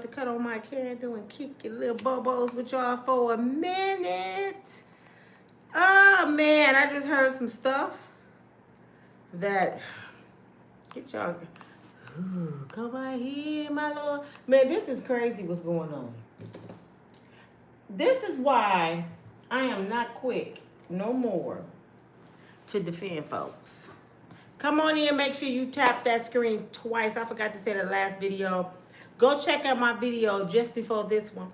To cut on my candle and kick your little bobos with y'all for a minute. Oh man, I just heard some stuff that get y'all. Ooh, come right here, my lord. Man, this is crazy what's going on. This is why I am not quick no more to defend folks. Come on in, make sure you tap that screen twice. I forgot to say the last video. Go check out my video just before this one.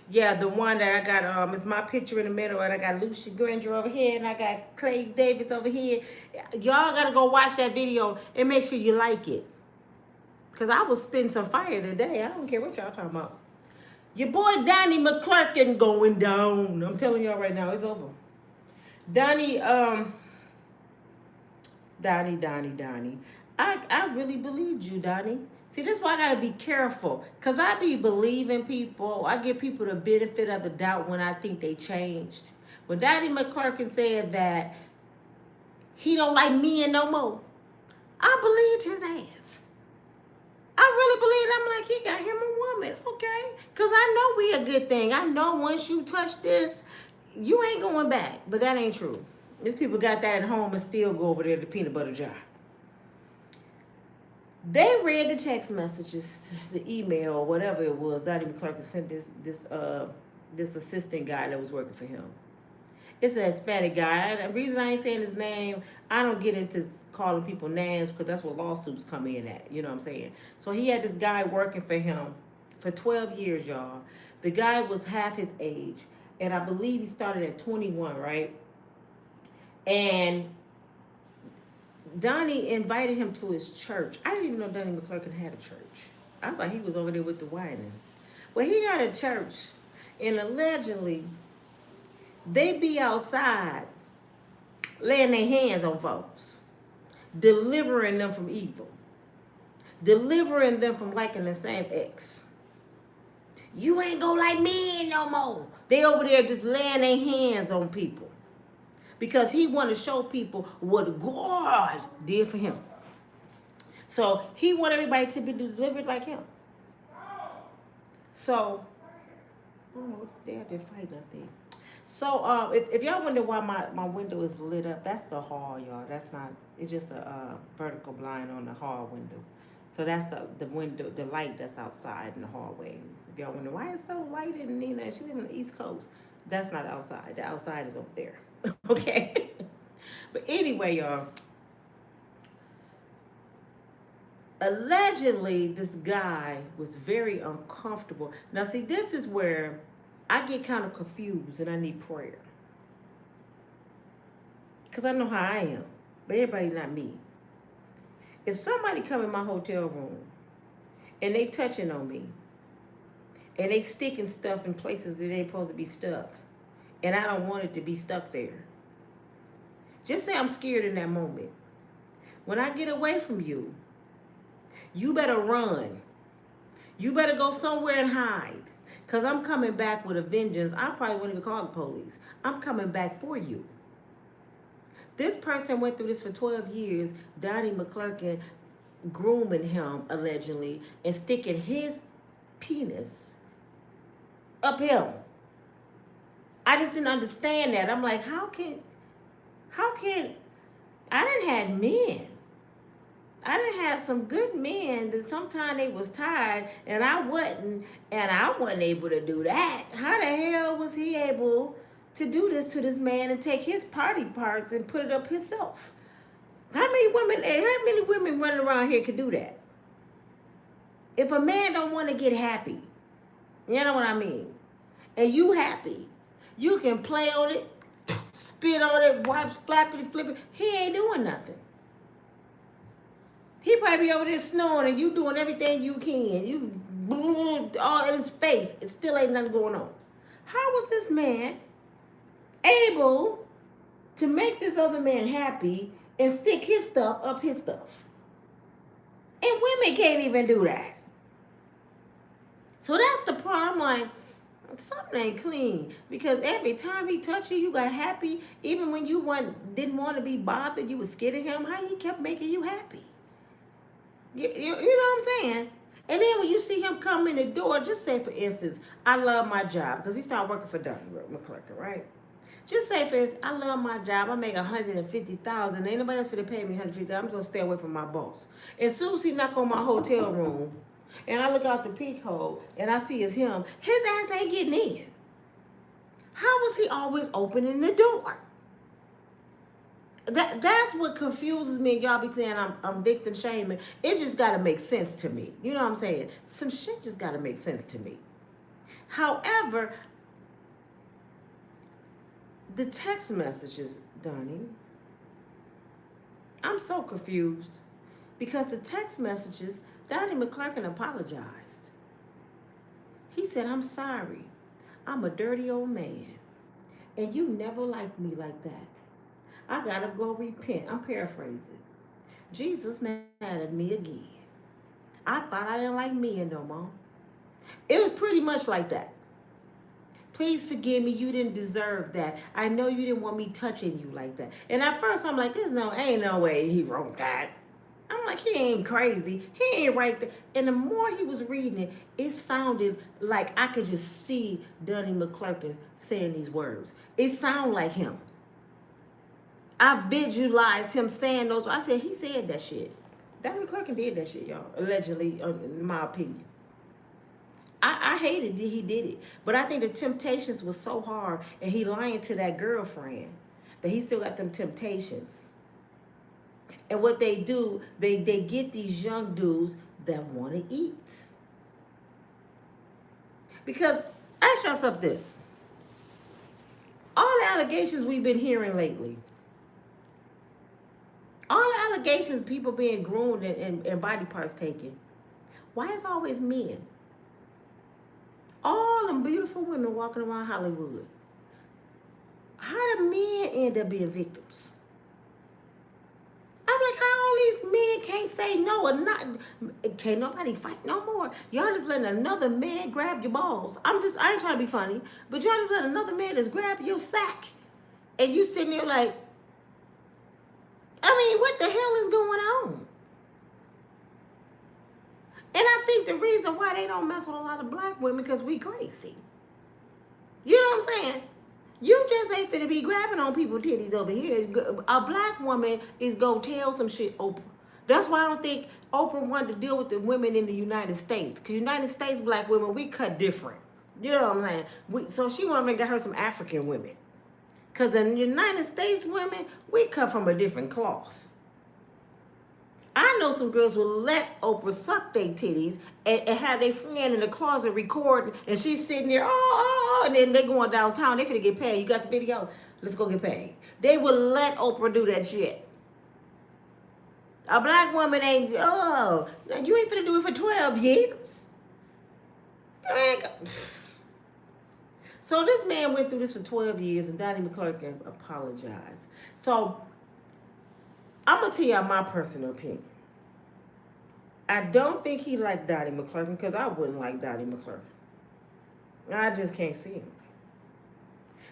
Yeah, the one that I got, it's my picture in the middle, and I got Lucia Granger over here, and I got Clay Davis over here. Y'all gotta go watch that video and make sure you like it. Because I was spitting some fire today. I don't care what y'all talking about. Your boy Donnie McClurkin going down. I'm telling y'all right now, it's over. Donnie, I really believed you, Donnie. See, this is why I gotta be careful. Cause I be believing people. I give people the benefit of the doubt when I think they changed. When Donnie McClurkin said that he don't like men no more, I believed his ass. I really believed. I'm like, he got him a woman, okay? Cause I know we a good thing. I know once you touch this, you ain't going back. But that ain't true. These people got that at home and still go over there to the peanut butter jar. They read the text messages, the email, or whatever it was. Donnie McClurkin sent this assistant guy that was working for him. It's a Hispanic guy. The reason I ain't saying his name, I don't get into calling people names because that's what lawsuits come in at. You know what I'm saying? So he had this guy working for him for 12 years, y'all. The guy was half his age, and I believe he started at 21, right? And Donnie invited him to his church. I didn't even know Donnie McClurkin had a church. I thought he was over there with the witness. Well, he got a church, and allegedly, they be outside laying their hands on folks, delivering them from evil, delivering them from liking the same ex. You ain't gonna like me no more. They over there just laying their hands on people. Because he wanted to show people what God did for him. So he wanted everybody to be delivered like him. So, I don't know, they have been fighting, I think. So if y'all wonder why my window is lit up, that's the hall, y'all. That's not, it's just a vertical blind on the hall window. So that's the window, the light that's outside in the hallway. If y'all wonder why it's so light in Nina, she lives on the East Coast. That's not outside. The outside is over there. Okay? But anyway, y'all. Allegedly, this guy was very uncomfortable. Now, see, this is where I get kind of confused and I need prayer. Because I know how I am. But everybody not me. If somebody come in my hotel room and they touching on me and they sticking stuff in places that ain't supposed to be stuck, and I don't want it to be stuck there, just say I'm scared in that moment. When I get away from you, you better run. You better go somewhere and hide. Because I'm coming back with a vengeance. I probably wouldn't even call the police. I'm coming back for you. This person went through this for 12 years. Donnie McClurkin grooming him, allegedly, and sticking his penis up him. I just didn't understand that. I'm like, how can, I done had men. I done had some good men that sometimes they was tired and I wasn't able to do that. How the hell was he able to do this to this man and take his party parts and put it up himself? How many women running around here could do that? If a man don't want to get happy, you know what I mean? And you happy, you can play on it, spit on it, wipes, flappity, flippity. He ain't doing nothing. He probably be over there snoring and you doing everything you can. You all in his face. It still ain't nothing going on. How was this man able to make this other man happy and stick his stuff up his stuff? And women can't even do that. So that's the part. I'm like, something ain't clean. Because every time he touched you, you got happy. Even when you didn't want to be bothered, you was scared of him. How he kept making you happy? You know what I'm saying? And then when you see him come in the door, just say, for instance, I love my job, because he started working for Donnie McClurkin, right? Just say, for instance, I love my job. I make $150,000. Ain't nobody else for to pay me $150,000. I'm just gonna stay away from my boss. As soon as he knock on my hotel room, and I look out the peephole, and I see it's him, his ass ain't getting in. How was he always opening the door? That's what confuses me. And y'all be saying I'm victim shaming. It just got to make sense to me. You know what I'm saying? Some shit just got to make sense to me. However, the text messages, Donnie, I'm so confused because the text messages, Donnie McClurkin apologized. He said, I'm sorry. I'm a dirty old man. And you never liked me like that. I gotta go repent. I'm paraphrasing. Jesus mad at me again. I thought I didn't like men no more. It was pretty much like that. Please forgive me. You didn't deserve that. I know you didn't want me touching you like that. And at first I'm like, ain't no way he wrote that. I'm like, he ain't crazy. He ain't right there. And the more he was reading it, it sounded like I could just see Donnie McClurkin saying these words. It sounded like him. I visualized him saying those. I said, he said that shit. Donnie McClurkin did that shit, y'all. Allegedly, in my opinion. I hated that he did it. But I think the temptations was so hard, and he lying to that girlfriend, that he still got them temptations. And what they do, they get these young dudes that want to eat. Because, ask yourself this. All the allegations we've been hearing lately, all the allegations, people being groomed and body parts taken, why is it always men? All them beautiful women walking around Hollywood. How do men end up being victims? I'm like, how all these men can't say no or not? Can't nobody fight no more. Y'all just letting another man grab your balls. I ain't trying to be funny, but y'all just let another man just grab your sack. And you sitting there like, I mean, what the hell is going on? And I think the reason why they don't mess with a lot of black women because we crazy. You know what I'm saying? You just ain't finna be grabbing on people's titties over here. A black woman is gonna tell some shit, Oprah. That's why I don't think Oprah wanted to deal with the women in the United States. Because United States black women, we cut different. You know what I'm saying? So she wanted to get her some African women. Because in the United States women, we cut from a different cloth. I know some girls will let Oprah suck their titties and have their friend in the closet recording, and she's sitting there, and then they going downtown. They finna get paid. You got the video? Let's go get paid. They will let Oprah do that shit. A black woman ain't, you ain't finna do it for 12 years. So this man went through this for 12 years, and Donnie McClurkin apologized. So I'm going to tell y'all my personal opinion. I don't think he liked Donnie McClurkin because I wouldn't like Donnie McClurkin. I just can't see him.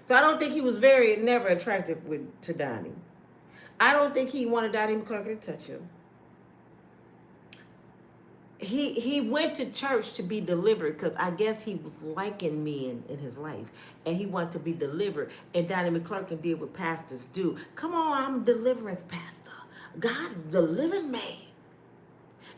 So I don't think he was never attractive to Donnie. I don't think he wanted Donnie McClurkin to touch him. He went to church to be delivered because I guess he was liking men in his life. And he wanted to be delivered. And Donnie McClurkin did what pastors do. Come on, I'm a deliverance pastor. God's delivering me.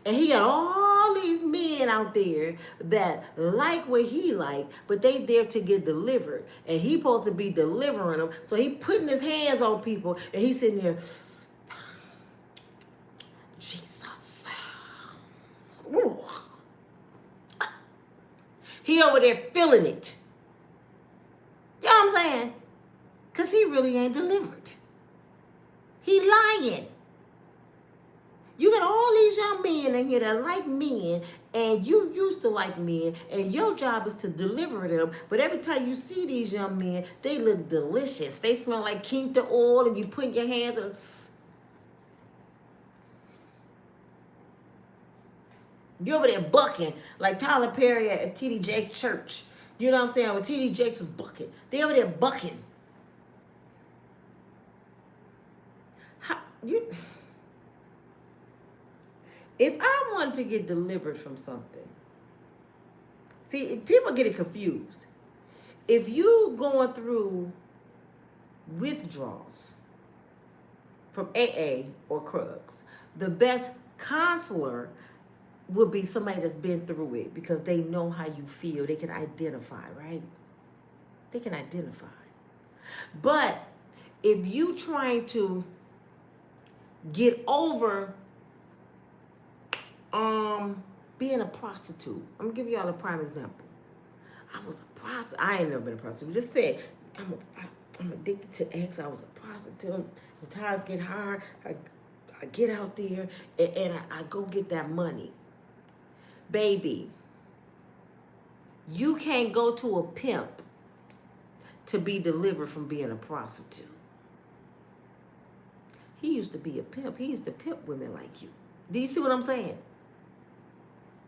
And he got all these men out there that like what he liked, but they there to get delivered. And he supposed to be delivering them. So he putting his hands on people, and he's sitting there, Jesus. Ooh. He over there feeling it. You know what I'm saying? Because he really ain't delivered. He lying. You got all these young men in here that like men, and you used to like men, and your job is to deliver them. But every time you see these young men, they look delicious. They smell like Quinta oil, and you put your hands on. You over there bucking like Tyler Perry at T.D. Jakes' church. You know what I'm saying? When T.D. Jakes was bucking. They over there bucking. If I wanted to get delivered from something, see, people get it confused. If you going through withdrawals from AA or Krugs, the best counselor would be somebody that's been through it because they know how you feel. They can identify, right? They can identify. But if you trying to get over being a prostitute, I'm gonna give y'all a prime example. I was a prostitute. I ain't never been a prostitute. Just said I'm addicted to X. I was a prostitute. When times get hard, I get out there and I go get that money. Baby, you can't go to a pimp to be delivered from being a prostitute. He used to be a pimp. He used to pimp women like you. Do you see what I'm saying?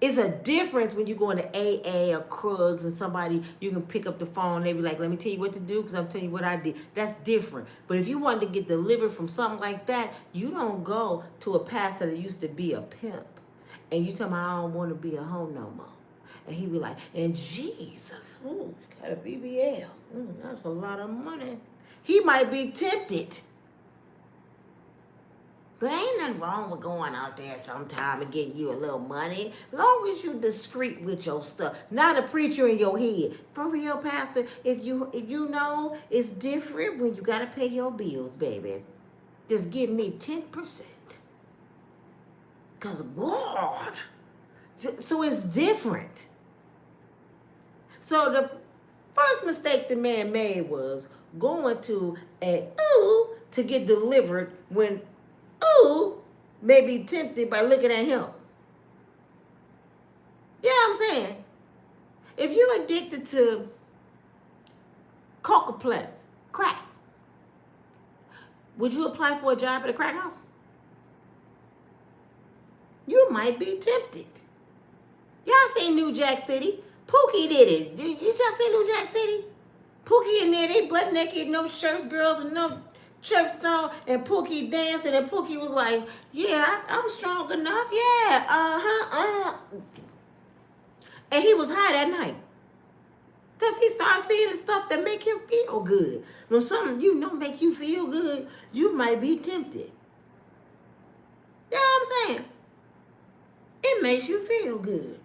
It's a difference when you go into AA or Krugs and somebody, you can pick up the phone, they be like, let me tell you what to do because I'm telling you what I did. That's different. But if you wanted to get delivered from something like that, you don't go to a pastor that used to be a pimp. And you tell him, I don't want to be a hoe no more. And he be like, and Jesus, ooh, got a BBL. That's a lot of money. He might be tempted. But ain't nothing wrong with going out there sometime and getting you a little money. Long as you discreet with your stuff. Not a preacher in your head. For real, Pastor, if you know it's different when you got to pay your bills, baby. Just give me 10%. Because God. So it's different. So the first mistake the man made was going to to get delivered when may be tempted by looking at him. You know what I'm saying? If you're addicted to coca plants, crack, would you apply for a job at a crack house? You might be tempted. Y'all seen New Jack City? Pookie did it. Did y'all see New Jack City? Pookie in there, they butt naked, no shirts, girls with no church song, and Pookie dancing, and Pookie was like, yeah, I'm strong enough, yeah, And he was high that night. Because he started seeing the stuff that make him feel good. When something make you feel good, you might be tempted. You know what I'm saying? It makes you feel good.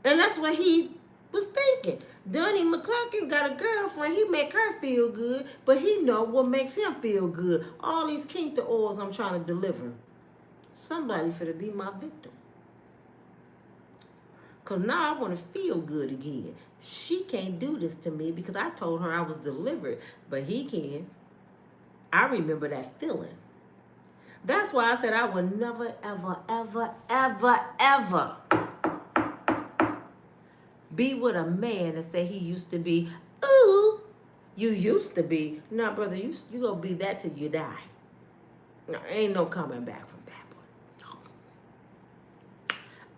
And that's what he was thinking. Donnie McClurkin got a girlfriend. He make her feel good, but he know what makes him feel good. All these kinked oils I'm trying to deliver. Somebody finna be my victim. Because now I want to feel good again. She can't do this to me because I told her I was delivered, but he can. I remember that feeling. That's why I said I would never, ever, ever, ever, ever be with a man and say he used to be, ooh, you used to be. No, brother, you gonna be that till you die. No, ain't no coming back from that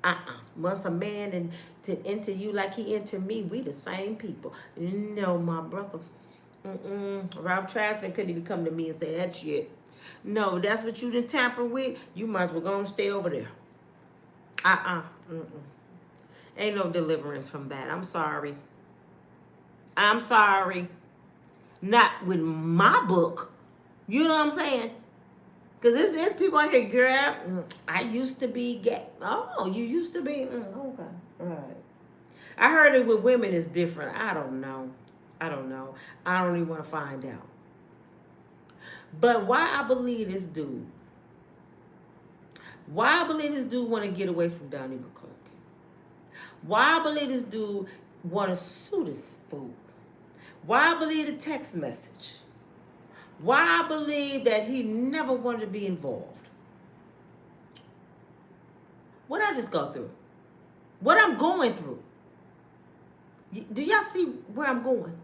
one. Once a man to enter you like he entered me, we the same people. No, my brother. Ralph Traskman couldn't even come to me and say that shit. No, that's what you done tamper with. You might as well go and stay over there. Ain't no deliverance from that. I'm sorry. I'm sorry. Not with my book. You know what I'm saying? Because there's people out here, girl, I used to be gay. Oh, you used to be? Okay. All right. I heard it with women is different. I don't know. I don't even want to find out. But why I believe this dude want to get away from Donnie McClurkin. Why I believe this dude want to sue this fool. Why I believe the text message. Why I believe that he never wanted to be involved. What I just go through. What I'm going through. Do y'all see where I'm going?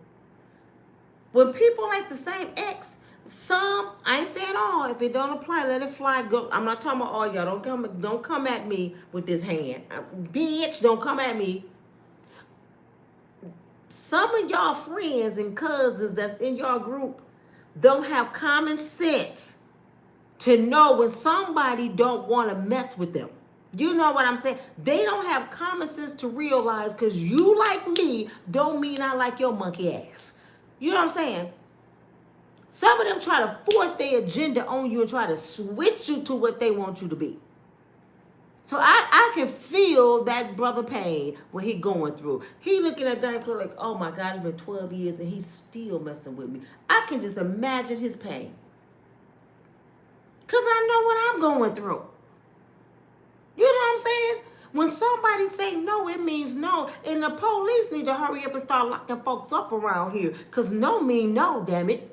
When people like the same ex, some, I ain't saying all. If it don't apply, let it fly. Go. I'm not talking about all y'all. Don't come at me with this hand. Bitch, don't come at me. Some of y'all friends and cousins that's in your group don't have common sense to know when somebody don't want to mess with them. You know what I'm saying? They don't have common sense to realize because you like me don't mean I like your monkey ass. You know what I'm saying? Some of them try to force their agenda on you and try to switch you to what they want you to be. So I can feel that brother pain when he going through. He looking at Donnie McClurkin like, oh my God, it's been 12 years and he's still messing with me. I can just imagine his pain. Because I know what I'm going through. You know what I'm saying? When somebody say no, it means no. And the police need to hurry up and start locking folks up around here. Because no mean no, damn it.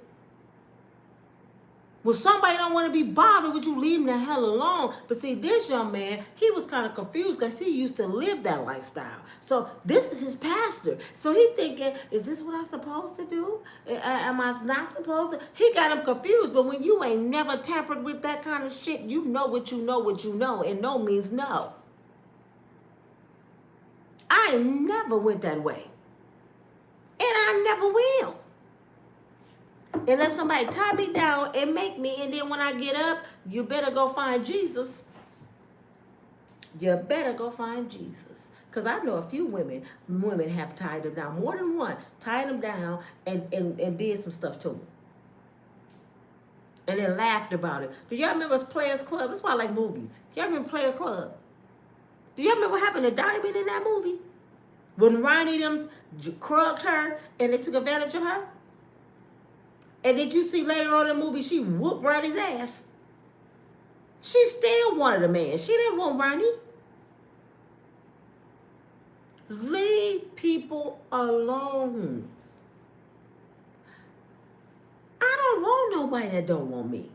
When somebody don't want to be bothered with you, leave them the hell alone. But see, this young man, he was kind of confused because he used to live that lifestyle. So this is his pastor. So he thinking, is this what I'm supposed to do? Am I not supposed to? He got him confused. But when you ain't never tampered with that kind of shit, you know what you know what you know. And no means no. I never went that way. And I never will. Unless somebody tie me down and make me, and then when I get up, you better go find Jesus. You better go find Jesus. Because I know a few women have tied them down, more than one, tied them down and did some stuff to them. And then laughed about it. Do y'all remember Players Club? That's why I like movies. Y'all remember Players Club? Do y'all remember what happened to Diamond in that movie? When Ronnie them crugged her and they took advantage of her? And did you see later on in the movie, she whooped Ronnie's ass? She still wanted a man. She didn't want Ronnie. Leave people alone. I don't want nobody that don't want me.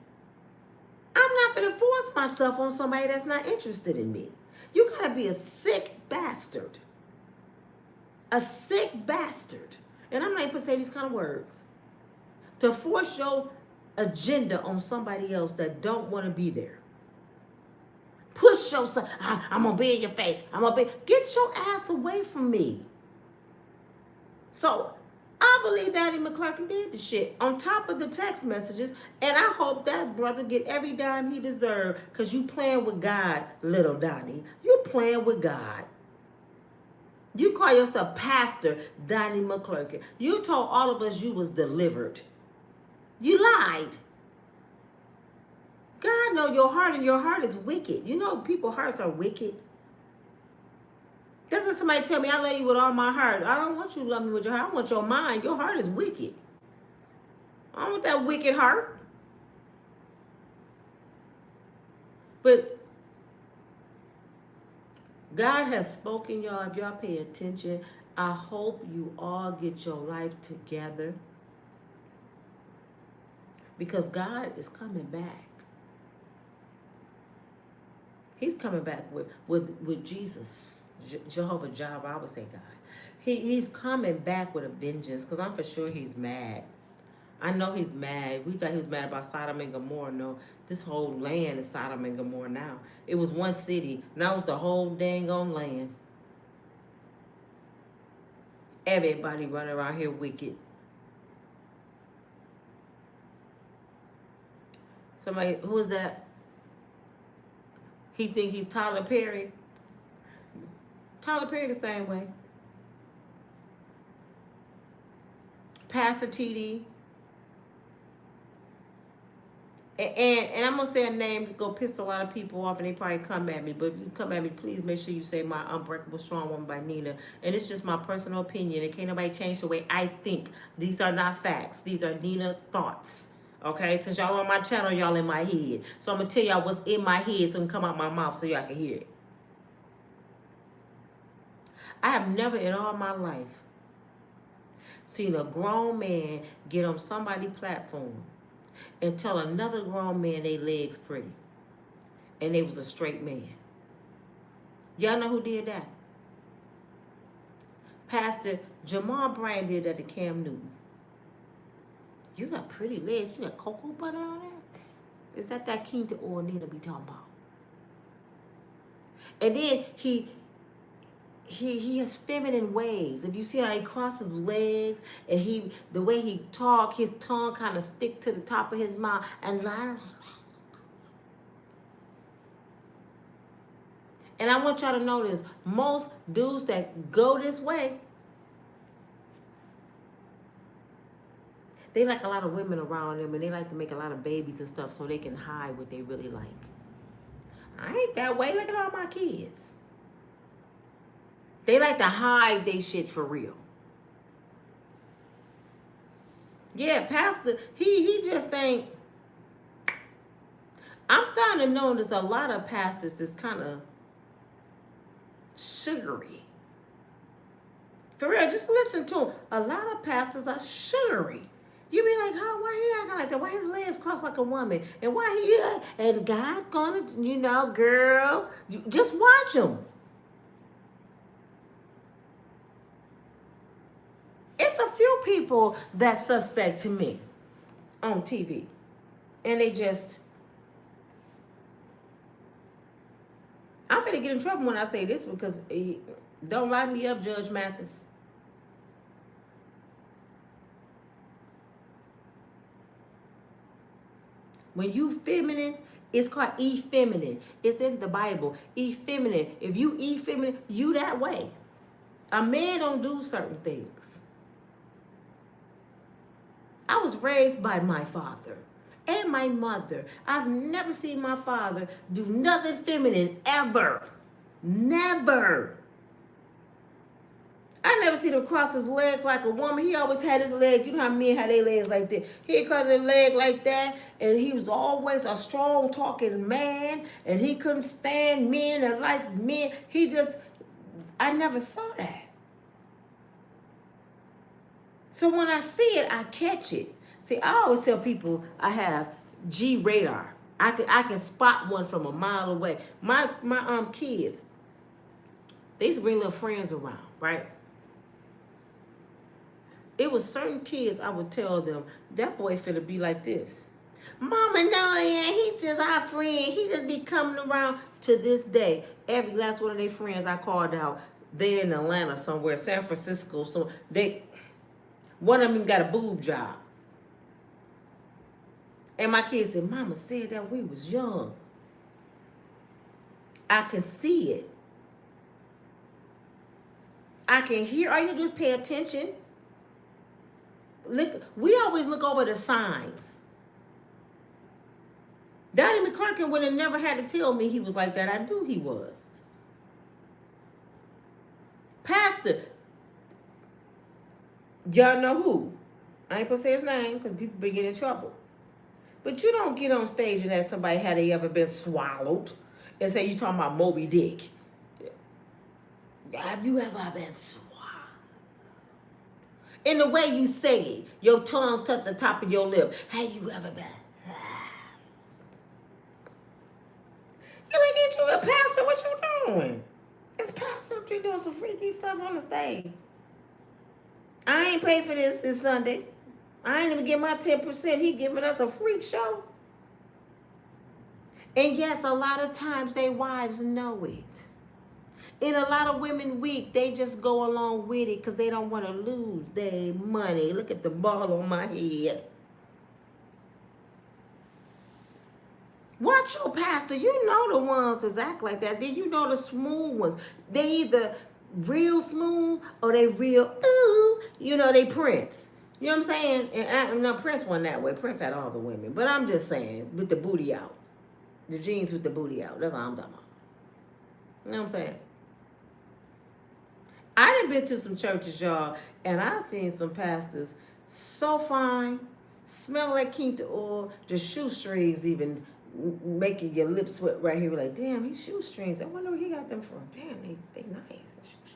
I'm not going to force myself on somebody that's not interested in me. You got to be a sick bastard. A sick bastard. And I'm not even going to say these kind of words. To force your agenda on somebody else that don't want to be there. Push yourself. I'm going to be in your face. Get your ass away from me. So, I believe Donnie McClurkin did the shit on top of the text messages. And I hope that brother get every dime he deserves. Because you playing with God, little Donnie. You playing with God. You call yourself Pastor Donnie McClurkin. You told all of us you was delivered. You lied. God know your heart, and your heart is wicked. You know people's hearts are wicked. That's when somebody tell me, I love you with all my heart. I don't want you to love me with your heart. I want your mind. Your heart is wicked. I don't want that wicked heart. But God has spoken, y'all. If y'all pay attention, I hope you all get your life together. Because God is coming back. He's coming back with Jesus. Jehovah Jireh, I would say God. He's coming back with a vengeance because I'm for sure he's mad. I know he's mad. We thought he was mad about Sodom and Gomorrah. No, this whole land is Sodom and Gomorrah now. It was one city. Now it's the whole dang on land. Everybody running around here wicked. Somebody, who is that? He think he's Tyler Perry. Tyler Perry the same way. Pastor TD. And I'm going to say a name to go piss a lot of people off, and they probably come at me. But if you come at me, please make sure you say my Unbreakable Strong Woman by Nina. And it's just my personal opinion. And can't nobody change the way I think. These are not facts. These are Nina thoughts. Okay, since y'all on my channel, y'all in my head. So I'm going to tell y'all what's in my head so it can come out my mouth so y'all can hear it. I have never in all my life seen a grown man get on somebody's platform and tell another grown man they legs pretty. And they was a straight man. Y'all know who did that? Pastor Jamal Bryant did that to Cam Newton. You got pretty legs. You got cocoa butter on there? Is that Kinta oil Nina be talking about? And then he has feminine ways. If you see how he crosses his legs and the way he talk, his tongue kind of stick to the top of his mouth and lie. And I want y'all to know this. Most dudes that go this way, they like a lot of women around them, and they like to make a lot of babies and stuff so they can hide what they really like. I ain't that way. Look at all my kids. They like to hide they shit for real. Yeah, Pastor, he just ain't. I'm starting to notice a lot of pastors is kind of sugary. For real, just listen to them. A lot of pastors are sugary. You be like, huh, why he acting like that? Why his legs crossed like a woman? And why he, and God's gonna, you know, girl, you just watch him. It's a few people that's suspect to me on TV. And they just, I'm finna get in trouble when I say this because don't line me up, Judge Mathis. When you feminine, it's called effeminine. It's in the Bible. Effeminine. If you effeminine, you that way. A man don't do certain things. I was raised by my father and my mother. I've never seen my father do nothing feminine ever. Never. I never seen him cross his legs like a woman. He always had his leg. You know how men had their legs like that. He'd cross his leg like that, and he was always a strong talking man, and he couldn't stand men and like men. I never saw that. So when I see it, I catch it. See, I always tell people I have G radar. I can spot one from a mile away. My kids, they used to bring little friends around, right? It was certain kids I would tell them, that boy finna be like this. Mama, no, yeah, he just our friend. He just be coming around. To this day. Every last one of their friends I called out, they're in Atlanta somewhere, San Francisco. So one of them got a boob job. And my kids said, Mama said that we was young. I can see it. I can hear. All you do is pay attention. Look, we always look over the signs. Donnie McClurkin would have never had to tell me he was like that. I knew he was. Pastor, y'all know who? I ain't gonna say his name because people be getting in trouble. But you don't get on stage and ask somebody had they ever been swallowed and say you talking about Moby Dick. Have you ever been swallowed? In the way you say it, your tongue touch the top of your lip. Have you ever been? You ain't get you a pastor. What you doing? It's pastor up there doing some freaky stuff on the stage. I ain't paid for this Sunday. I ain't even get my 10%. He giving us a freak show. And yes, a lot of times their wives know it. And a lot of women weak, they just go along with it because they don't want to lose their money. Look at the ball on my head. Watch your pastor. You know the ones that act like that. Then you know the smooth ones. They either real smooth or they real, ooh, you know, they Prince. You know what I'm saying? And no, Prince wasn't that way. Prince had all the women. But I'm just saying, with the booty out. The jeans with the booty out. That's all I'm talking about. You know what I'm saying? I done been to some churches, y'all, and I've seen some pastors so fine, smell like quinta oil, the shoestrings even making your lips sweat right here. Like, damn, these shoestrings. I wonder where he got them from. Damn, they nice. The shoestrings.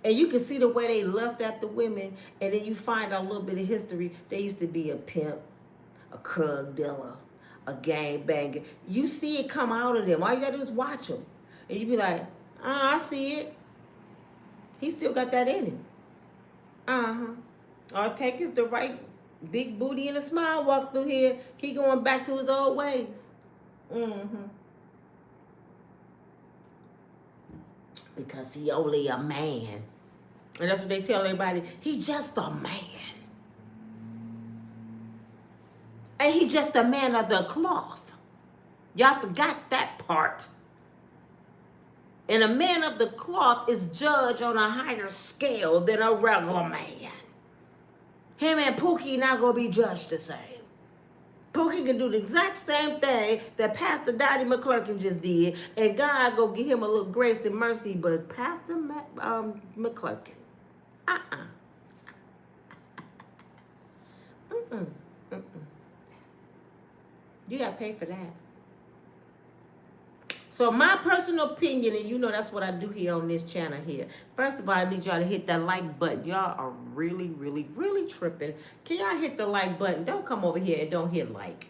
And you can see the way they lust after women, and then you find out a little bit of history. They used to be a pimp, a drug dealer, a gang banger. You see it come out of them. All you gotta do is watch them, and you be like, I see it. He still got that in him. All it takes is the right big booty and a smile walk through here. He going back to his old ways. Because he only a man. And that's what they tell everybody. He's just a man. And he's just a man of the cloth. Y'all forgot that part. And a man of the cloth is judged on a higher scale than a regular man. Him and Pookie not going to be judged the same. Pookie can do the exact same thing that Pastor Donnie McClurkin just did, and God go give him a little grace and mercy, but Pastor McClurkin, you got to pay for that. So my personal opinion, and you know that's what I do here on this channel here. First of all, I need y'all to hit that like button. Y'all are really, really, really tripping. Can y'all hit the like button? Don't come over here and don't hit like.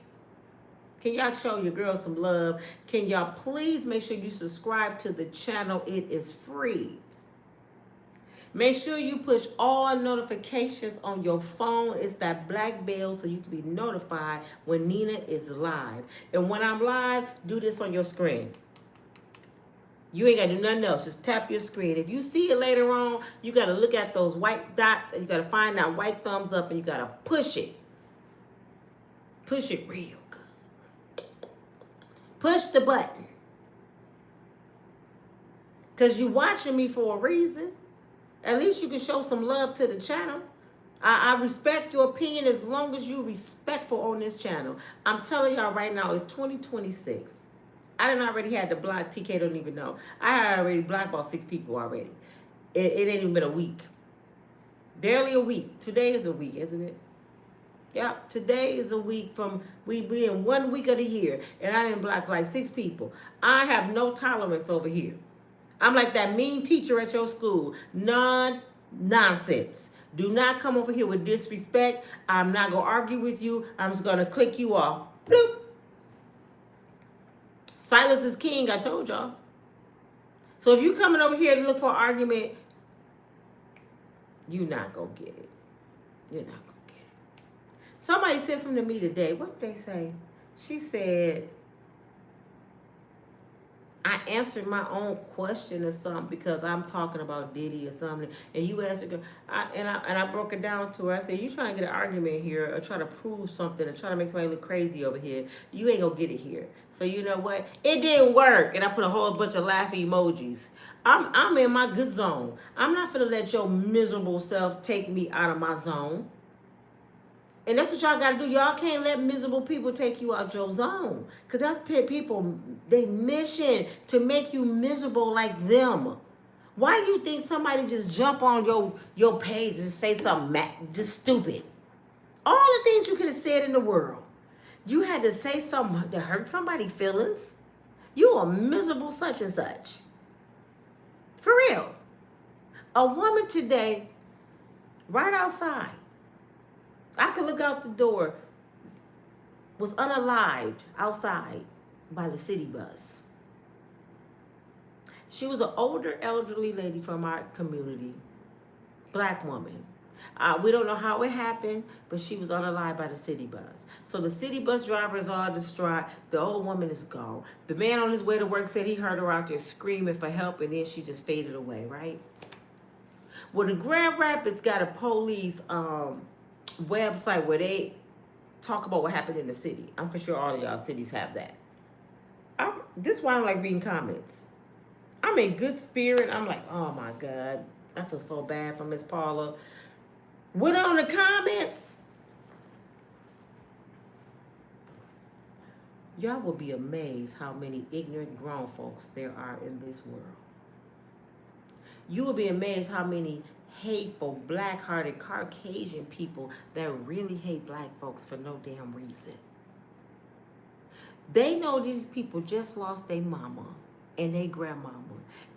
Can y'all show your girl some love? Can y'all please make sure you subscribe to the channel? It is free. Make sure you push all notifications on your phone. It's that black bell so you can be notified when Nina is live. And when I'm live, do this on your screen. You ain't got to do nothing else. Just tap your screen. If you see it later on, you got to look at those white dots and you got to find that white thumbs up and you got to push it. Push it real good. Push the button. Because you're watching me for a reason. At least you can show some love to the channel. I respect your opinion as long as you're respectful on this channel. I'm telling y'all right now, it's 2026. I done already had to block. TK don't even know. I had already blocked about 6 people already. It ain't even been a week. Barely a week. Today is a week, isn't it? Yep. Today is a week from, we in 1 week of the year. And I didn't block like 6 people. I have no tolerance over here. I'm like that mean teacher at your school. Nonsense. Do not come over here with disrespect. I'm not going to argue with you. I'm just going to click you off. Bloop. Silence is king, I told y'all. So if you coming over here to look for an argument, you're not going to get it. You're not going to get it. Somebody said something to me today. What did they say? She said, I answered my own question or something because I'm talking about Diddy or something, and you answered, and I broke it down to her. I said, you trying to get an argument here or try to prove something or try to make somebody look crazy over here. You ain't gonna get it here. So you know what? It didn't work, and I put a whole bunch of laughing emojis. I'm in my good zone. I'm not finna let your miserable self take me out of my zone. And that's what y'all got to do. Y'all can't let miserable people take you out your zone. Because that's people, they mission to make you miserable like them. Why do you think somebody just jump on your page and say something just stupid? All the things you could have said in the world. You had to say something to hurt somebody's feelings. You are miserable such and such. For real. A woman today, right outside, I could look out the door, was unalived outside by the city bus. She was an older, elderly lady from our community, black woman. We don't know how it happened, but she was unalived by the city bus. So the city bus driver is all distraught. The old woman is gone. The man on his way to work said he heard her out there screaming for help, and then she just faded away, right? Well, the Grand Rapids got a police website where they talk about what happened in the city. I'm for sure all of y'all cities have that. This is why I don't like reading comments. I'm in good spirit. I'm like, oh my God, I feel so bad for Miss Paula. Went on the comments. Y'all will be amazed how many ignorant grown folks there are in this world. You will be amazed how many hateful, black-hearted, Caucasian people that really hate black folks for no damn reason. They know these people just lost their mama and their grandmama,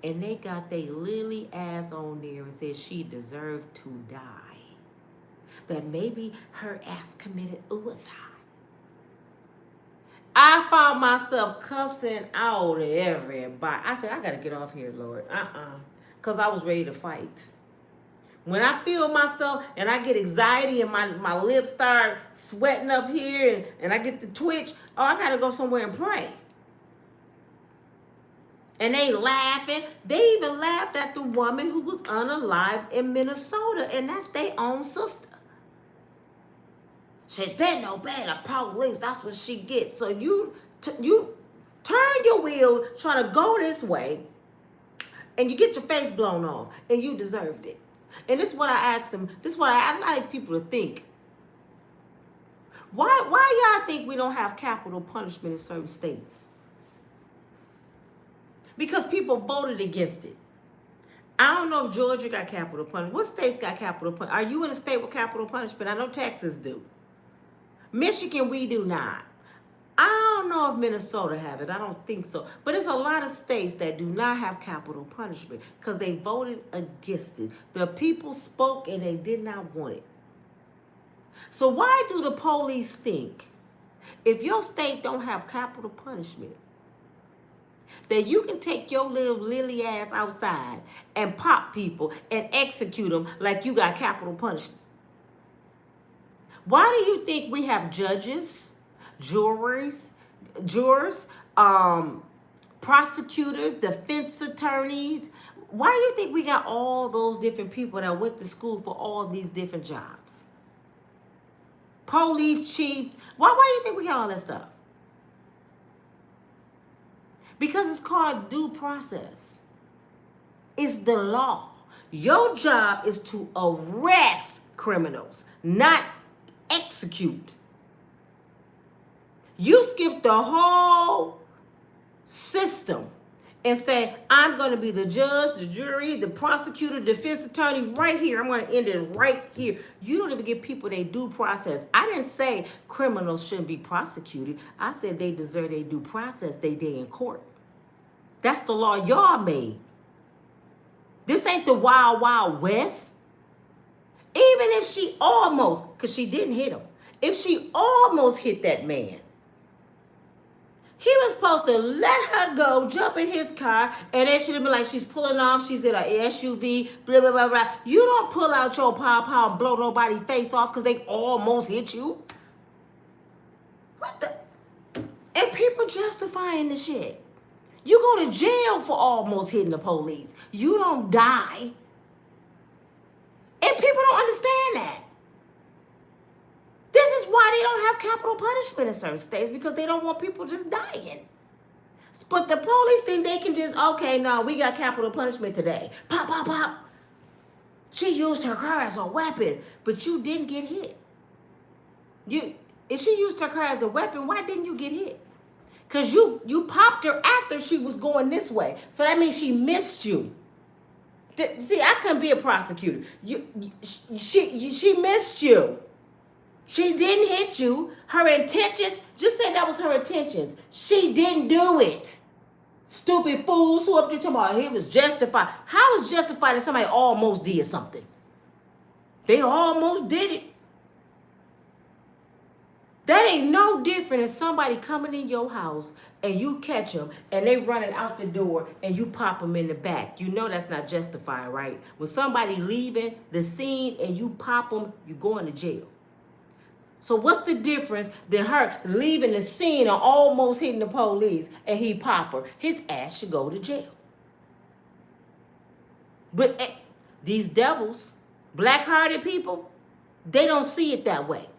and they got their lily ass on there and said she deserved to die. That maybe her ass committed suicide. I found myself cussing out everybody. I said, I got to get off here, Lord. Because I was ready to fight. When I feel myself and I get anxiety and my lips start sweating up here and I get the twitch, oh, I got to go somewhere and pray. And they laughing. They even laughed at the woman who was unalived in Minnesota, and that's their own sister. She didn't obey the police. That's what she gets. So you turn your wheel, trying to go this way, and you get your face blown off, and you deserved it. And this is what I asked them. This is what I like people to think. Why y'all think we don't have capital punishment in certain states? Because people voted against it. I don't know if Georgia got capital punishment. What states got capital punishment? Are you in a state with capital punishment? I know Texas do. Michigan, we do not. I don't know if Minnesota have it. I don't think so. But there's a lot of states that do not have capital punishment because they voted against it. The people spoke and they did not want it. So why do the police think if your state don't have capital punishment that you can take your little lily ass outside and pop people and execute them like you got capital punishment? Why do you think we have judges, jurors, prosecutors, defense attorneys? Why do you think we got all those different people that went to school for all these different jobs? Police chief. Why do you think we got all that stuff? Because it's called due process. It's the law. Your job is to arrest criminals, not execute. You skip the whole system and say, I'm going to be the judge, the jury, the prosecutor, defense attorney right here. I'm going to end it right here. You don't even give people their due process. I didn't say criminals shouldn't be prosecuted. I said they deserve their due process they day in court. That's the law y'all made. This ain't the wild, wild west. Even if she almost, because she didn't hit him, if she almost hit that man, he was supposed to let her go, jump in his car, and then she'd have been like, she's pulling off, she's in an SUV, blah, blah, blah, blah. You don't pull out your pow and blow nobody's face off because they almost hit you. What the? And people justifying the shit. You go to jail for almost hitting the police. You don't die. And people don't understand that. This is why they don't have capital punishment in certain states, because they don't want people just dying. But the police think they can just, okay, no, we got capital punishment today. Pop, pop, pop. She used her car as a weapon, but you didn't get hit. If she used her car as a weapon, why didn't you get hit? Because you popped her after she was going this way. So that means she missed you. See, I couldn't be a prosecutor. She missed you. She didn't hit you. Her intentions, just say that was her intentions. She didn't do it. Stupid fools who up there talking about he was justified. How is justified if somebody almost did something? They almost did it. That ain't no different than somebody coming in your house and you catch them and they running out the door and you pop them in the back. You know that's not justified, right? When somebody leaving the scene and you pop them, you going to jail. So what's the difference than her leaving the scene and almost hitting the police and he pop her? His ass should go to jail. But these devils, black-hearted people, they don't see it that way.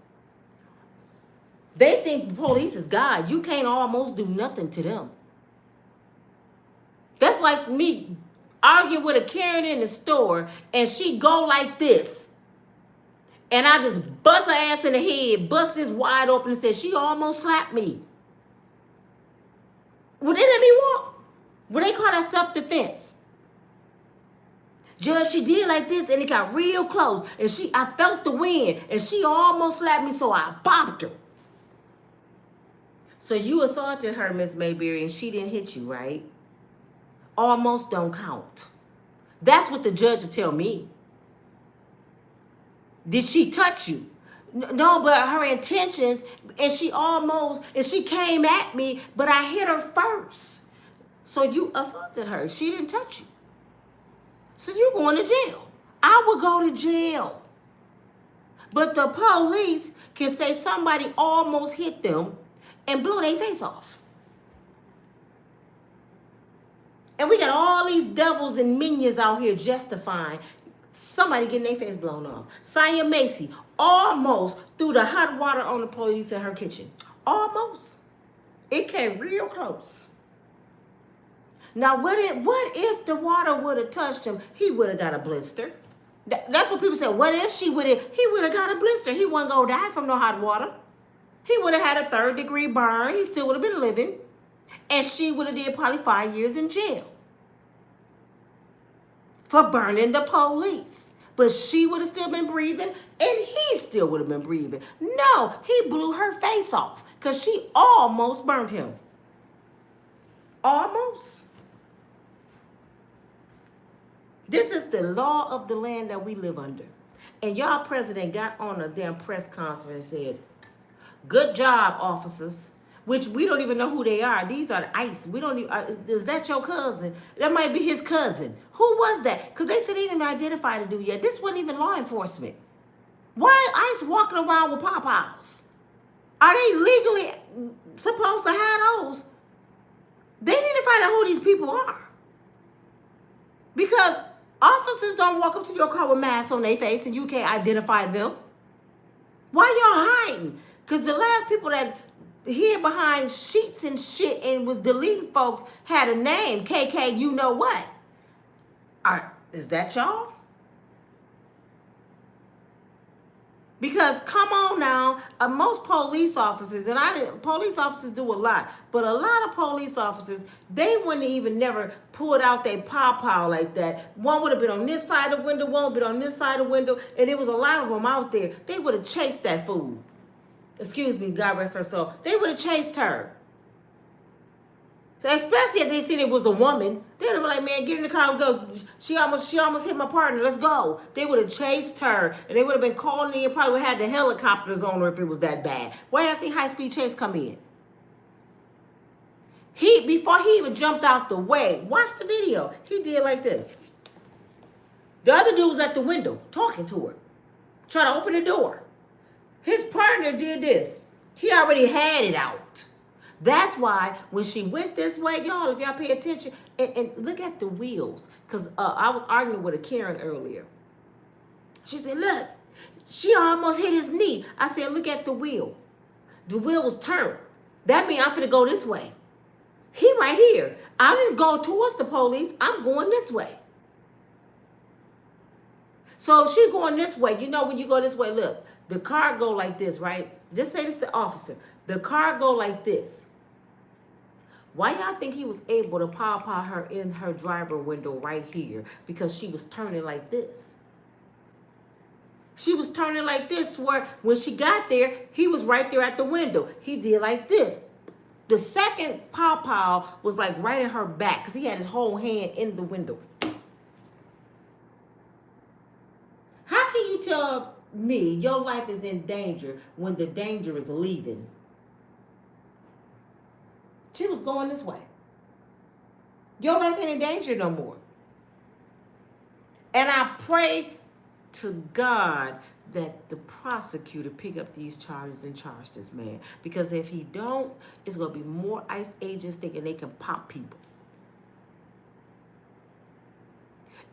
They think the police is God. You can't almost do nothing to them. That's like me arguing with a Karen in the store and she go like this. And I just bust her ass in the head, bust this wide open and said, she almost slapped me. Would they let me walk? Would they call that self-defense? Judge, she did like this and it got real close. And I felt the wind and she almost slapped me, so I bopped her. So you assaulted her, Miss Mayberry, and she didn't hit you, right? Almost don't count. That's what the judge will tell me. Did she touch you? No, but her intentions, and she came at me, but I hit her first. So you assaulted her. She didn't touch you. So you're going to jail. I would go to jail. But the police can say somebody almost hit them and blow their face off. And we got all these devils and minions out here justifying somebody getting their face blown off. Sonya Macy almost threw the hot water on the police in her kitchen. Almost. It came real close. Now, what if the water would have touched him? He would have got a blister. That's what people say. What if he would have got a blister? He wasn't going to die from no hot water. He would have had a 3rd-degree burn. He still would have been living. And she would have did probably 5 years in jail for burning the police. But she would have still been breathing, and he still would have been breathing. No, he blew her face off because she almost burnt him. Almost. This is the law of the land that we live under. And y'all president got on a damn press conference and said, good job, officers. Which we don't even know who they are. These are the ICE. We don't even, is that your cousin? That might be his cousin. Who was that? Because they said they didn't identify the dude yet. This wasn't even law enforcement. Why ICE walking around with pop-outs? Are they legally supposed to have those? They need to find out who these people are. Because officers don't walk up to your car with masks on their face and you can't identify them. Why y'all hiding? Because the last people that hid behind sheets and shit and was deleting folks had a name, KK, you know what? Is that y'all? Because come on now, most police officers, and police officers do a lot, but a lot of police officers, they wouldn't even never pulled out their pow like that. One would have been on this side of the window, one would have been on this side of the window, and there was a lot of them out there. They would have chased that fool. Excuse me, God rest her soul. They would have chased her. So especially if they seen it was a woman, they would have been like, man, get in the car and go. She almost hit my partner. Let's go. They would have chased her, and they would have been calling in. Probably would have had the helicopters on her if it was that bad. Why do you think high-speed chase come in? Before he even jumped out the way, watch the video. He did like this. The other dude was at the window talking to her, trying to open the door. His partner did this. He already had it out. That's why when she went this way, y'all, if y'all pay attention, and look at the wheels. Because I was arguing with a Karen earlier. She said, look, she almost hit his knee. I said, look at the wheel. The wheel was turned. That means I'm going to go this way. He right here. I didn't go towards the police. I'm going this way. So she going this way. You know when you go this way, look. The car go like this, right? Just say this to the officer. The car go like this. Why y'all think he was able to pow her in her driver window right here? Because she was turning like this. She was turning like this where when she got there, he was right there at the window. He did like this. The second pow was like right in her back because he had his whole hand in the window. How can you tell me your life is in danger when the danger is leaving? She was going this way. Your life ain't in danger no more. And I pray to God that the prosecutor pick up these charges and charge this man. Because if he don't, it's going to be more ICE agents thinking they can pop people.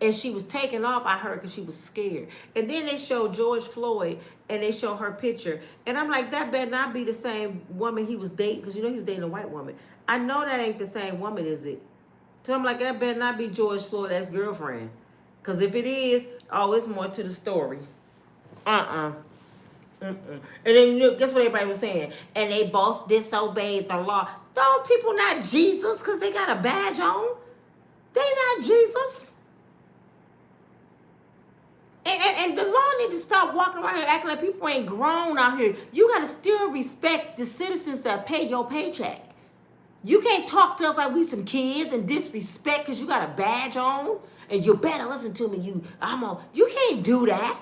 And she was taken off, I heard, because she was scared. And then they showed George Floyd, and they showed her picture. And I'm like, that better not be the same woman he was dating, because you know he was dating a white woman. I know that ain't the same woman, is it? So I'm like, that better not be George Floyd's ex-girlfriend. Because if it is, oh, it's more to the story. And then guess what everybody was saying? And they both disobeyed the law. Those people not Jesus because they got a badge on. They not Jesus. And the law need to stop walking around here acting like people ain't grown out here. You got to still respect the citizens that pay your paycheck. You can't talk to us like we some kids and disrespect because you got a badge on and you better listen to me. You can't do that.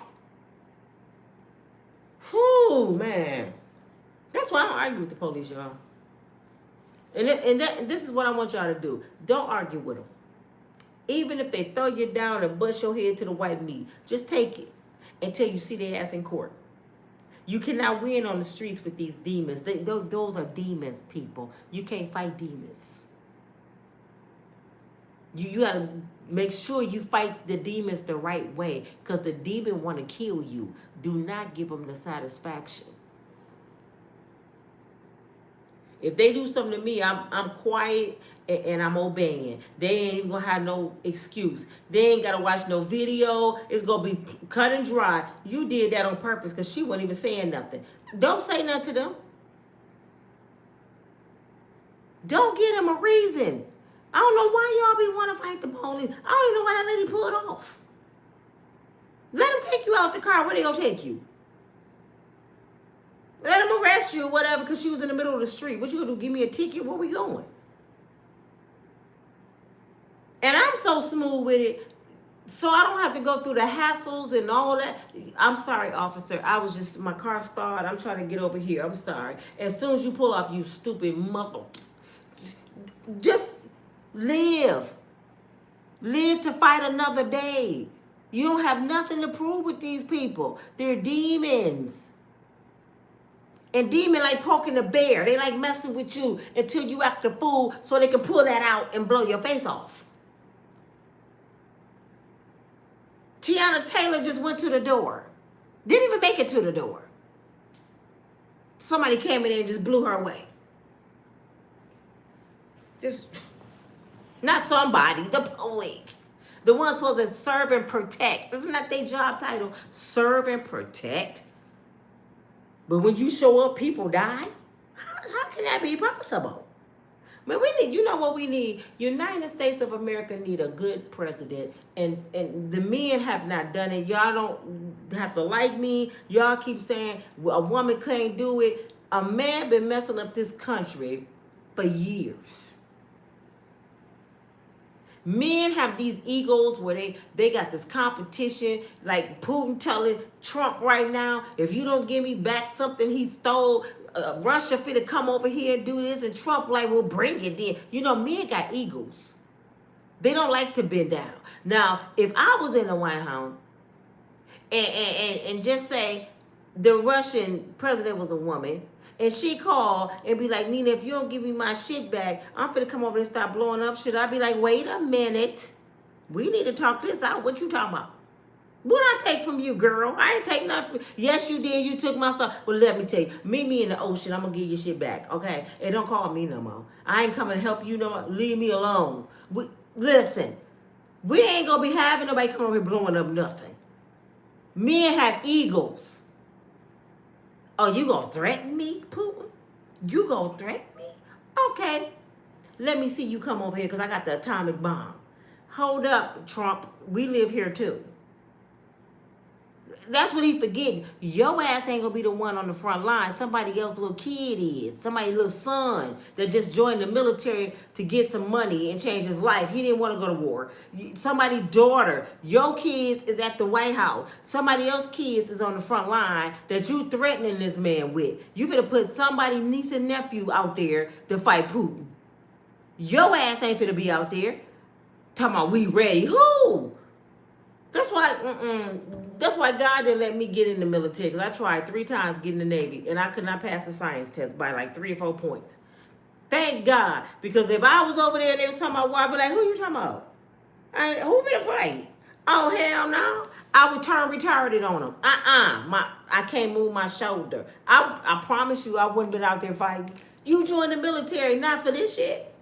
Whew, man. That's why I don't argue with the police, y'all. And this is what I want y'all to do. Don't argue with them. Even if they throw you down and bust your head to the white meat, just take it until you see their ass in court. You cannot win on the streets with these demons. Those are demons, people. You can't fight demons. You got to make sure you fight the demons the right way because the demon want to kill you. Do not give them the satisfaction. If they do something to me, I'm quiet and I'm obeying. They ain't even gonna have no excuse. They ain't gotta watch no video. It's gonna be cut and dry. You did that on purpose because she wasn't even saying nothing. Don't say nothing to them. Don't give them a reason. I don't know why y'all be want to fight the police. I don't even know why that lady pulled off. Let them take you out the car. Where they gonna take you? Let them arrest you or whatever because she was in the middle of the street. What you gonna do? Give me a ticket? Where we going? And I'm so smooth with it, so I don't have to go through the hassles and all that. I'm sorry, officer. I was just, my car started. I'm trying to get over here. I'm sorry. As soon as you pull off, you stupid mother. Just live. Live to fight another day. You don't have nothing to prove with these people. They're demons. And demon like poking a bear. They like messing with you until you act a fool so they can pull that out and blow your face off. Tiana Taylor just went to the door. Didn't even make it to the door. Somebody came in there and just blew her away. Just, not somebody, the police. The ones supposed to serve and protect. Isn't that their job title? Serve and protect. But when you show up, people die? How can that be possible? Man, we need, you know what we need? United States of America need a good president. And the men have not done it. Y'all don't have to like me. Y'all keep saying a woman can't do it. A man been messing up this country for years. Men have these egos where they got this competition, like Putin telling Trump right now, if you don't give me back something he stole, Russia finna come over here and do this, and Trump like, well, bring it then. You know, men got egos. They don't like to bend down. Now, if I was in the White House and just say the Russian president was a woman, and she called and be like, Nina, if you don't give me my shit back, I'm finna come over and start blowing up shit. I'd be like, wait a minute. We need to talk this out. What you talking about? What I take from you, girl? I ain't take nothing. Yes, you did. You took my stuff. Well, let me tell you. Meet me in the ocean. I'm going to give your shit back, okay? And don't call me no more. I ain't coming to help you no more. Leave me alone. Listen, we ain't going to be having nobody come over here blowing up nothing. Men have egos. Oh, you gonna threaten me, Putin? You gonna threaten me? Okay. Let me see you come over here because I got the atomic bomb. Hold up, Trump. We live here too. That's what he forgetting. Your ass ain't gonna be the one on the front line. Somebody else's little kid is. Somebody's little son that just joined the military to get some money and change his life. He didn't want to go to war. Somebody's daughter. Your kids is at the White House. Somebody else's kids is on the front line that you threatening this man with. You finna put somebody's niece and nephew out there to fight Putin. Your ass ain't finna be out there. Talking about we ready. Who? That's why God didn't let me get in the military, because I tried 3 times to get in the Navy and I could not pass the science test by like 3 or 4 points. Thank God, because if I was over there and they was talking about war, I'd be like, who you talking about? Who finna fight? Oh, hell no. I would turn retarded on them. I can't move my shoulder. I promise you I wouldn't been out there fighting. You joined the military, not for this shit.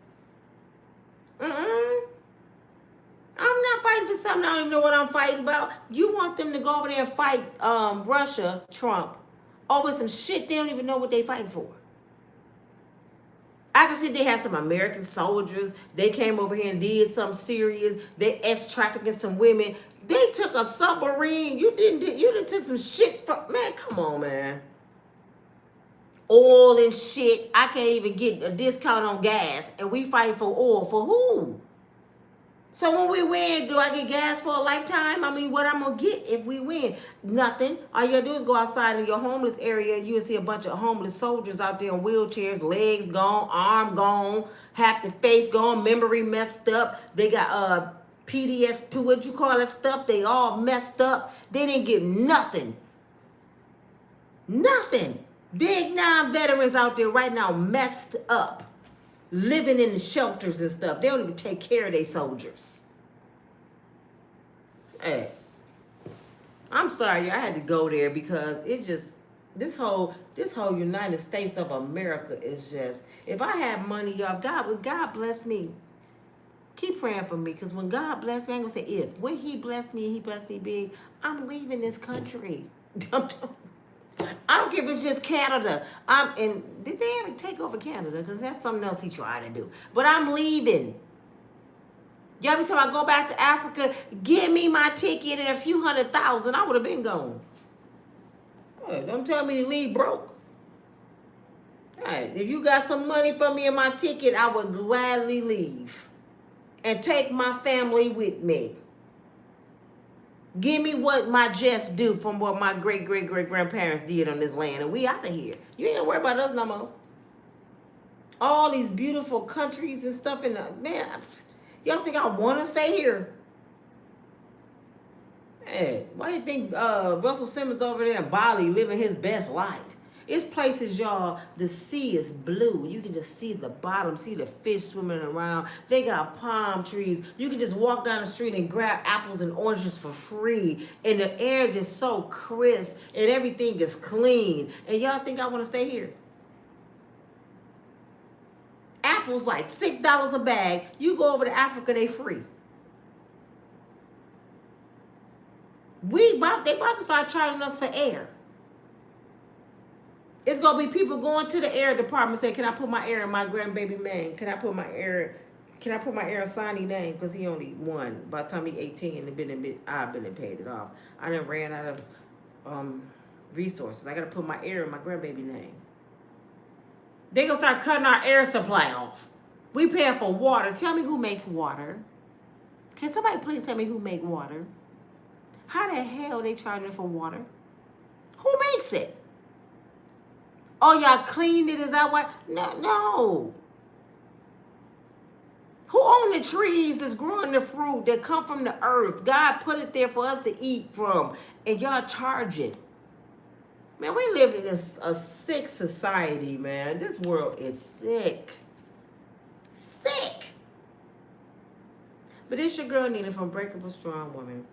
I'm not fighting for something I don't even know what I'm fighting about. You want them to go over there and fight Russia, Trump, over some shit they don't even know what they fighting for. I can see they had some American soldiers. They came over here and did something serious. They trafficking some women. They took a submarine. You didn't took some shit from, man, come on, man. Oil and shit. I can't even get a discount on gas. And we fighting for oil. For who? So when we win, do I get gas for a lifetime? I mean, what I'm going to get if we win? Nothing. All you got to do is go outside in your homeless area and you will see a bunch of homeless soldiers out there in wheelchairs, legs gone, arm gone, half the face gone, memory messed up. They got PDS, what you call that stuff? They all messed up. They didn't get nothing. Nothing. Big non-veterans out there right now messed up. Living in the shelters and stuff. They don't even take care of their soldiers. Hey, I'm sorry, I had to go there because it just, This whole United States of America is just, if I have money, y'all, when God bless me, keep praying for me, because when God bless me, I ain't gonna say if. When He bless me, He bless me big, I'm leaving this country. I don't care if it's just Canada. Did they ever take over Canada? Because that's something else He tried to do. But I'm leaving. Y'all, every time I go back to Africa, give me my ticket and a few $100,000, I would have been gone. Hey, don't tell me to leave broke. Hey, if you got some money for me and my ticket, I would gladly leave and take my family with me. Give me what my just due from what my great-great-great-grandparents did on this land, and we out of here. You ain't gonna worry about us no more. All these beautiful countries and stuff, man, y'all think I want to stay here? Hey, why do you think Russell Simmons over there in Bali living his best life? It's places, y'all, the sea is blue. You can just see the bottom, see the fish swimming around. They got palm trees. You can just walk down the street and grab apples and oranges for free. And the air just so crisp and everything is clean. And y'all think I want to stay here? Apples like $6 a bag. You go over to Africa, they free. They about to start charging us for air. It's going to be people going to the air department saying, can I put my air in my grandbaby name? Can I put my air in Sonny name? Because he only won. By the time he's 18, I've been paid it off. I done ran out of resources. I got to put my air in my grandbaby name. They going to start cutting our air supply off. We paying for water. Tell me who makes water. Can somebody please tell me who make water? How the hell they charging for water? Who makes it? Oh, y'all cleaned it? Is that why? No. Who own the trees that's growing the fruit that come from the earth? God put it there for us to eat from, and y'all charge it. Man, we live in a sick society, man. This world is sick. Sick. But it's your girl Nina from Unbreakable Strong Woman.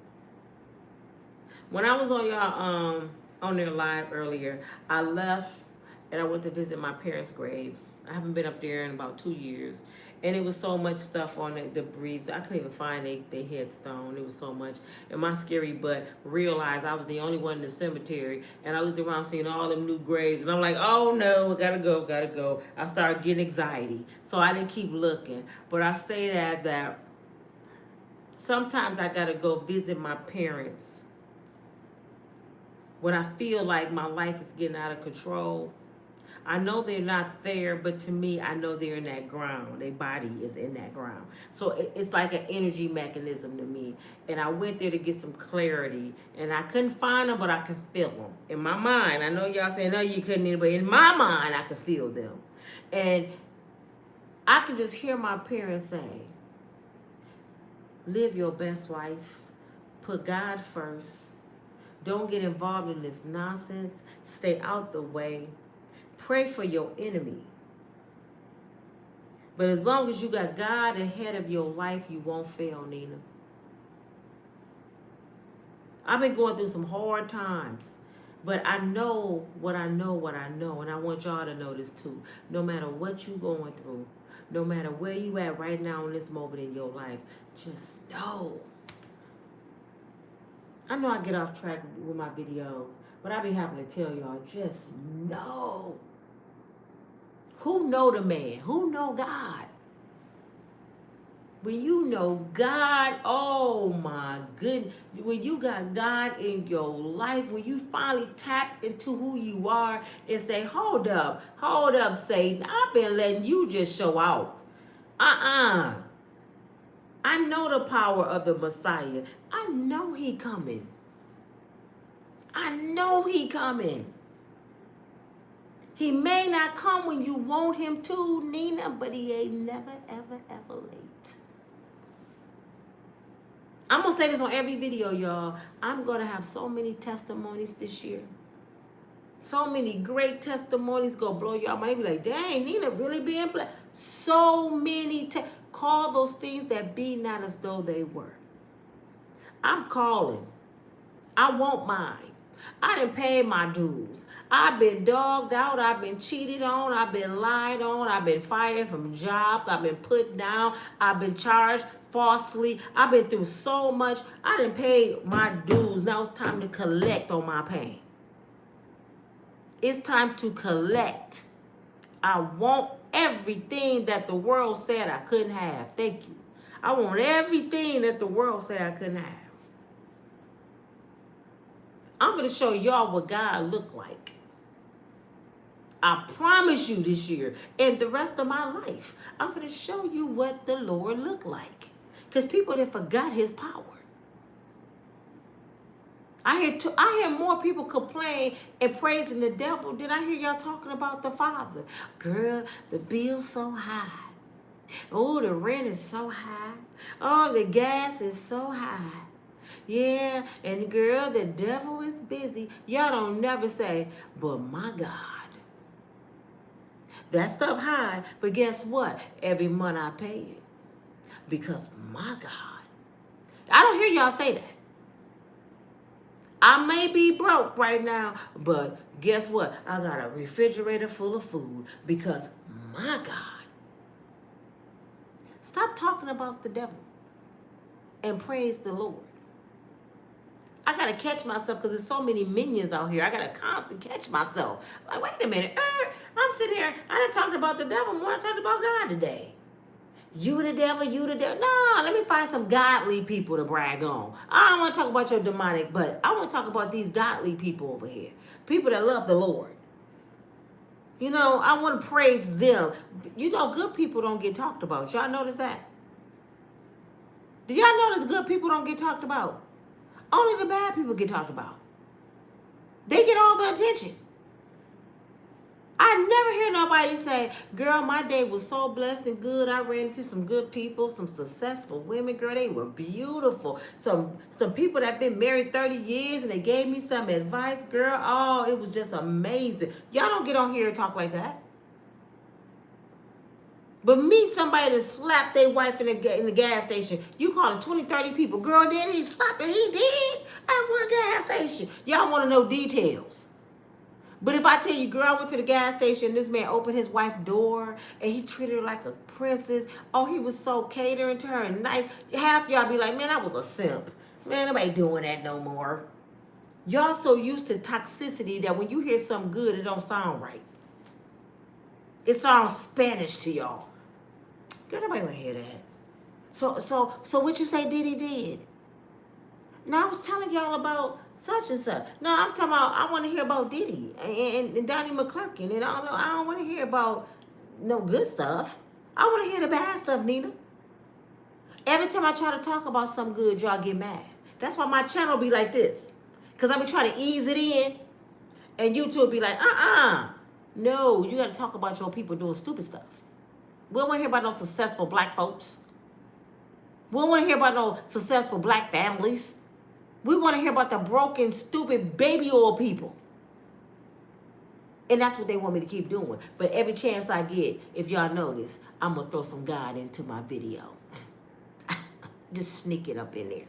When I was on y'all on their live earlier, I left and I went to visit my parents' grave. I haven't been up there in about 2 years. And it was so much stuff on the debris. I couldn't even find their headstone. It was so much. And my scary butt realized I was the only one in the cemetery. And I looked around seeing all them new graves. And I'm like, oh no, gotta go. I started getting anxiety. So I didn't keep looking. But I say that sometimes I gotta go visit my parents when I feel like my life is getting out of control. I know they're not there, but to me, I know they're in that ground. Their body is in that ground. So it's like an energy mechanism to me. And I went there to get some clarity. And I couldn't find them, but I could feel them. In my mind, I know y'all saying, no, you couldn't, but in my mind, I could feel them. And I could just hear my parents say, live your best life. Put God first. Don't get involved in this nonsense. Stay out the way. Pray for your enemy. But as long as you got God ahead of your life, you won't fail, Nina. I've been going through some hard times. But I know what I know. And I want y'all to know this too. No matter what you're going through, no matter where you at right now in this moment in your life, just know. I know I get off track with my videos, but I be having to tell y'all, just know. Who know the man? Who know God? When you know God, oh my goodness. When you got God in your life, when you finally tap into who you are and say, hold up, Satan. I've been letting you just show out. I know the power of the Messiah. I know he coming. He may not come when you want him to, Nina, but he ain't never, ever, ever late. I'm going to say this on every video, y'all. I'm going to have so many testimonies this year. So many great testimonies going to blow y'all mind. Be like, dang, Nina really being blessed. So many. Call those things that be not as though they were. I'm calling. I want mine. I done paid my dues. I've been dogged out. I've been cheated on. I've been lied on. I've been fired from jobs. I've been put down. I've been charged falsely. I've been through so much. I done paid my dues. Now it's time to collect on my pain. It's time to collect. I want everything that the world said I couldn't have. Thank you. I want everything that the world said I couldn't have. I'm going to show y'all what God looked like. I promise you this year and the rest of my life, I'm going to show you what the Lord looked like. Because people that forgot his power. I hear more people complain and praising the devil than I hear y'all talking about the Father. Girl, the bill's so high. Oh, the rent is so high. Oh, the gas is so high. Yeah, and girl, the devil is busy. Y'all don't never say, but my God. That stuff high, but guess what? Every month I pay it. Because my God. I don't hear y'all say that. I may be broke right now, but guess what? I got a refrigerator full of food because my God. Stop talking about the devil and praise the Lord. I got to catch myself because there's so many minions out here. I got to constantly catch myself. Like, wait a minute. I'm sitting here. I done talked about the devil more than I talked about God today. You the devil, you the devil. No, let me find some godly people to brag on. I don't want to talk about your demonic, but I want to talk about these godly people over here. People that love the Lord. You know, I want to praise them. You know, good people don't get talked about. Y'all notice that? Do y'all notice good people don't get talked about? Only the bad people get talked about. They get all the attention. I never hear nobody say, girl, my day was so blessed and good. I ran into some good people, some successful women. Girl, they were beautiful. Some people that have been married 30 years and they gave me some advice. Girl, oh, it was just amazing. Y'all don't get on here and talk like that. But meet somebody that slapped their wife in the gas station. You calling 20, 30 people. Girl, did he slap her? He did at one gas station. Y'all want to know details. But if I tell you, girl, I went to the gas station, this man opened his wife's door, and he treated her like a princess. Oh, he was so catering to her and nice. Half y'all be like, man, I was a simp. Man, nobody doing that no more. Y'all so used to toxicity that when you hear something good, it don't sound right. It sounds Spanish to y'all. Girl, nobody want to hear that. So what you say Diddy did? Now, I was telling y'all about such and such. No, I'm talking about, I want to hear about Diddy and Donnie McClurkin. And I don't want to hear about no good stuff. I want to hear the bad stuff, Nina. Every time I try to talk about something good, y'all get mad. That's why my channel be like this. Because I be trying to ease it in. And YouTube be like, no, you got to talk about your people doing stupid stuff. We don't want to hear about no successful black folks. We don't want to hear about no successful black families. We want to hear about the broken, stupid, baby oil people. And that's what they want me to keep doing. But every chance I get, if y'all notice, I'm going to throw some God into my video. Just sneak it up in there.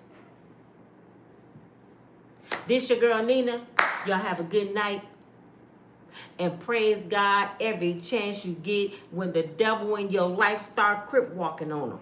This your girl, Nina. Y'all have a good night. And praise God every chance you get when the devil in your life start crip walking on them.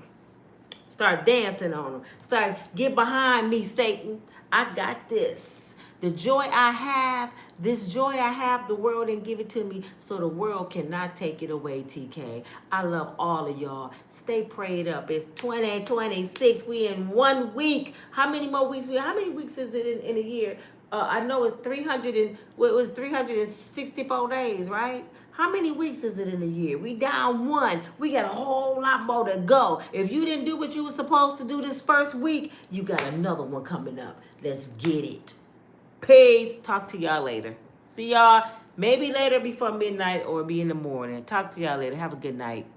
Start dancing on them. Start, get behind me, Satan. I got this. The joy I have, this joy I have, the world didn't give it to me, so the world cannot take it away, TK. I love all of y'all. Stay prayed up. It's 2026. We in 1 week. How many more weeks? How many weeks is it in a year? I know it's 364 days, right? How many weeks is it in a year? We down 1. We got a whole lot more to go. If you didn't do what you were supposed to do this first week, you got another one coming up. Let's get it. Peace. Talk to y'all later. See y'all maybe later before midnight or be in the morning. Talk to y'all later. Have a good night.